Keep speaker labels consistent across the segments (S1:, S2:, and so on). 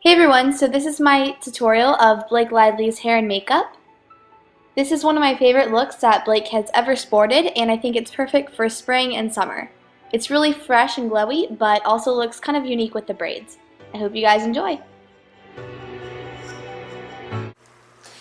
S1: Hey everyone, so this is my tutorial of Blake Lively's hair and makeup. This is one of my favorite looks that Blake has ever sported, and I think it's perfect for spring and summer. It's really fresh and glowy, but also looks kind of unique with the braids. I hope you guys enjoy.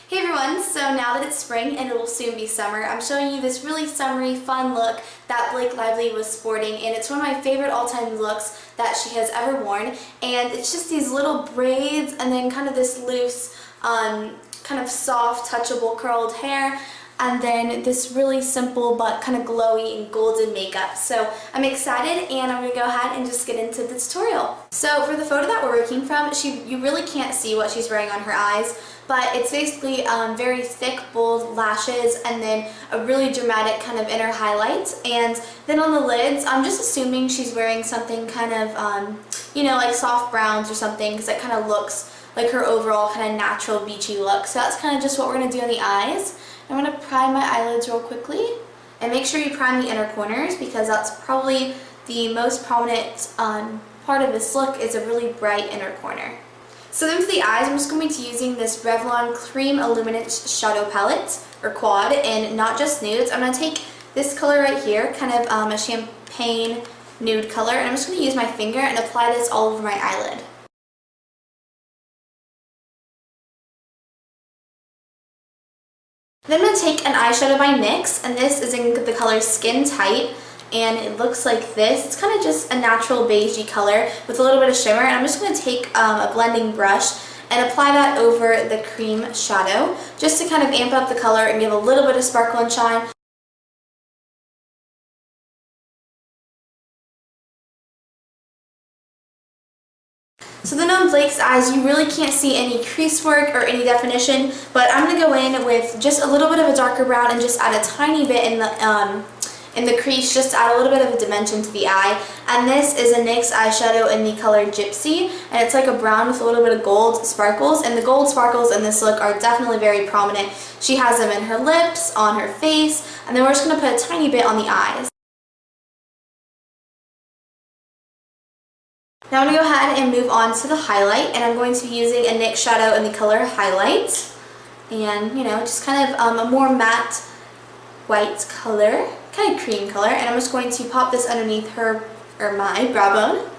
S1: Hey everyone, so now that it's spring and it will soon be summer, I'm showing you this really summery, fun look that Blake Lively was sporting, and it's one of my favorite all-time looks that she has ever worn, and it's just these little braids and then kind of this loose, kind of soft, touchable curled hair, and then this really simple but kind of glowy and golden makeup. So I'm excited, and I'm going to go ahead and just get into the tutorial. So for the photo that we're working from, you really can't see what she's wearing on her eyes, but it's basically very thick, bold lashes and then a really dramatic kind of inner highlight. And then on the lids, I'm just assuming she's wearing something kind of, like soft browns or something, because it kind of looks like her overall kind of natural beachy look. So that's kind of just what we're going to do on the eyes. I'm going to prime my eyelids real quickly, and make sure you prime the inner corners, because that's probably the most prominent part of this look, is a really bright inner corner. So then for the eyes, I'm just going to be using this Revlon Cream Illuminance Shadow Palette, or Quad, and not just nudes. I'm going to take this color right here, kind of a champagne nude color, and I'm just going to use my finger and apply this all over my eyelid. Then I'm going to take an eyeshadow by NYX, and this is in the color Skin Tight, and it looks like this. It's kind of just a natural beigey color with a little bit of shimmer, and I'm just going to take a blending brush and apply that over the cream shadow just to kind of amp up the color and give a little bit of sparkle and shine. So then on Blake's eyes, you really can't see any crease work or any definition, but I'm going to go in with just a little bit of a darker brown and just add a tiny bit in the crease, just to add a little bit of a dimension to the eye. And this is a NYX eyeshadow in the color Gypsy, and it's like a brown with a little bit of gold sparkles, and the gold sparkles in this look are definitely very prominent. She has them in her lips, on her face, and then we're just going to put a tiny bit on the eyes. Now I'm going to go ahead and move on to the highlight, and I'm going to be using a NYX shadow in the color Highlight, and just kind of a more matte white color, kind of cream color, and I'm just going to pop this underneath her, or my brow bone.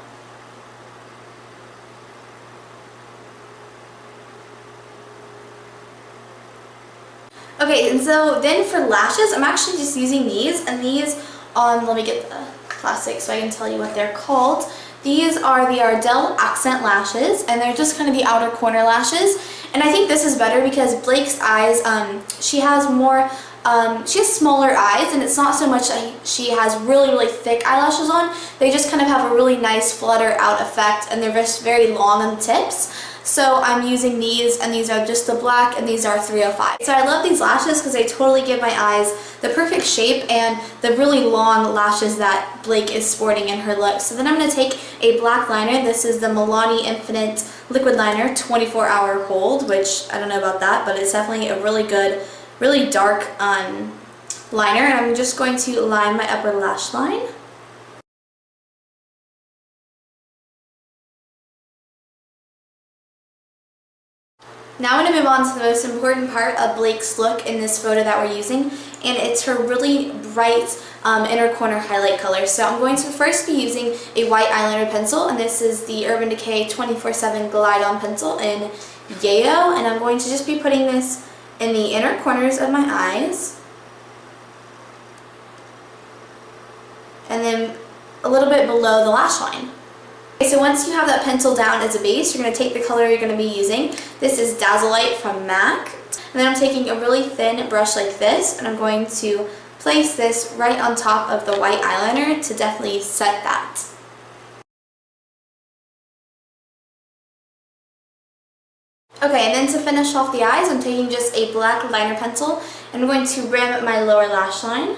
S1: Okay, and so then for lashes, I'm actually just using these, and these let me get the plastic so I can tell you what they're called. These are the Ardell Accent Lashes, and they're just kind of the outer corner lashes. And I think this is better because Blake's eyes, she has smaller eyes, and it's not so much that she has really thick eyelashes on. They just kind of have a really nice flutter out effect, and they're just very long on the tips. So I'm using these, and these are just the black, and these are 305. So I love these lashes because they totally give my eyes the perfect shape and the really long lashes that Blake is sporting in her look. So then I'm going to take a black liner. This is the Milani Infinite Liquid Liner 24-hour hold, which I don't know about that, but it's definitely a really good, really dark liner. And I'm just going to line my upper lash line. Now I'm going to move on to the most important part of Blake's look in this photo that we're using, and it's her really bright inner corner highlight color. So I'm going to first be using a white eyeliner pencil, and this is the Urban Decay 24/7 Glide On Pencil in Yayo, and I'm going to just be putting this in the inner corners of my eyes, and then a little bit below the lash line. So once you have that pencil down as a base, you're going to take the color you're going to be using. This is Dazzlelight from MAC. And then I'm taking a really thin brush like this, and I'm going to place this right on top of the white eyeliner to definitely set that. Okay, and then to finish off the eyes, I'm taking just a black liner pencil, and I'm going to rim my lower lash line.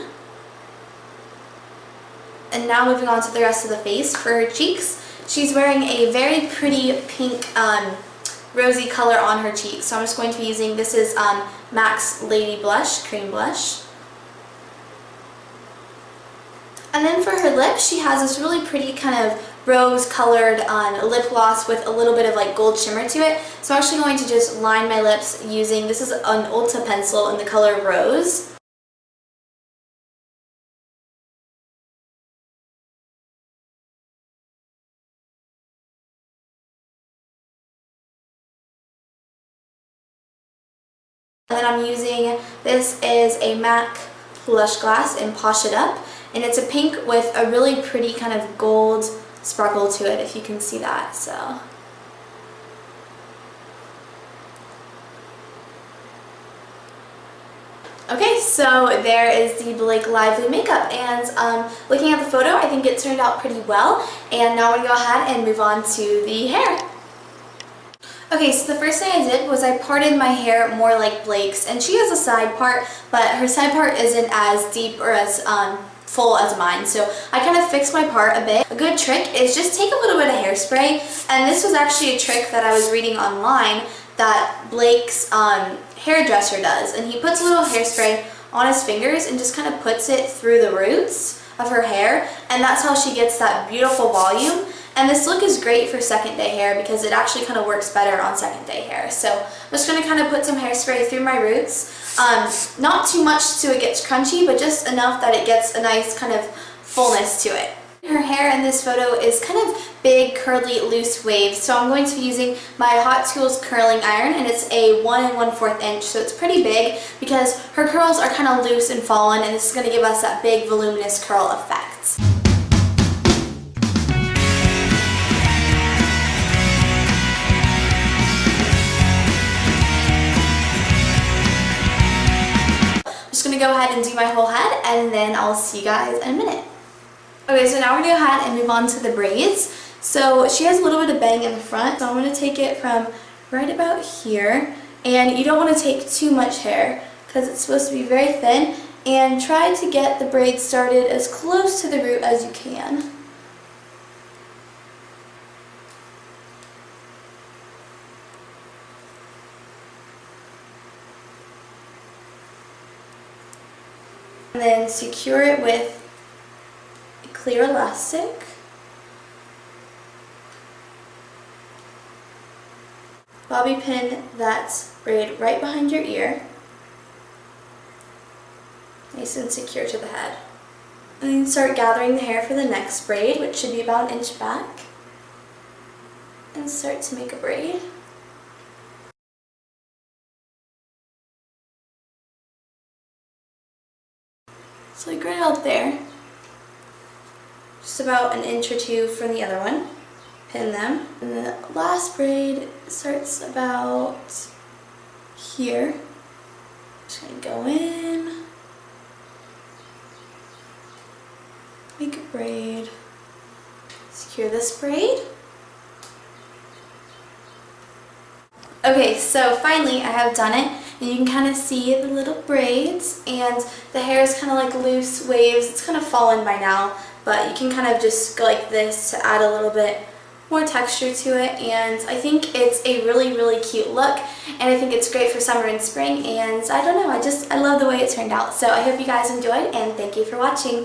S1: And now moving on to the rest of the face. For her cheeks, she's wearing a very pretty pink rosy color on her cheeks. So I'm just going to be using, this is MAC's Lady Blush, Cream Blush. And then for her lips, she has this really pretty kind of rose colored lip gloss with a little bit of like gold shimmer to it. So I'm actually going to just line my lips using, this is an Ulta pencil in the color Rose. And then I'm using, this is a MAC Blush Glass in Posh It Up, and it's a pink with a really pretty kind of gold sparkle to it, if you can see that. So okay, so there is the Blake Lively makeup, and looking at the photo, I think it turned out pretty well, and now I'm going to go ahead and move on to the hair. Okay, so the first thing I did was I parted my hair more like Blake's, and she has a side part, but her side part isn't as deep or as full as mine, so I kind of fixed my part a bit. A good trick is just take a little bit of hairspray, and this was actually a trick that I was reading online that Blake's hairdresser does, and he puts a little hairspray on his fingers and just kind of puts it through the roots of her hair, and that's how she gets that beautiful volume. And this look is great for second day hair because it actually kind of works better on second day hair. So I'm just going to kind of put some hairspray through my roots. Not too much so it gets crunchy, but just enough that it gets a nice kind of fullness to it. Her hair in this photo is kind of big, curly, loose waves. So I'm going to be using my Hot Tools curling iron, and it's a 1 1/4 inch, so it's pretty big because her curls are kind of loose and fallen, and this is going to give us that big voluminous curl effect. Going to go ahead and do my whole head, and then I'll see you guys in a minute. Okay, so now we're going to go ahead and move on to the braids. So she has a little bit of bang in the front, so I'm going to take it from right about here, and you don't want to take too much hair because it's supposed to be very thin, and try to get the braids started as close to the root as you can. And then secure it with a clear elastic. Bobby pin that braid right behind your ear. Nice and secure to the head. And then start gathering the hair for the next braid, which should be about an inch back. And start to make a braid. So like right out there, just about an inch or two from the other one, pin them. And the last braid starts about here. Just gonna go in, make a braid, secure this braid. Okay, so finally I have done it, and you can kind of see the little braids, and the hair is kind of like loose waves. It's kind of fallen by now, but you can kind of just go like this to add a little bit more texture to it, and I think it's a really, really cute look, and I think it's great for summer and spring, and I don't know, I love the way it turned out. So I hope you guys enjoyed, and thank you for watching.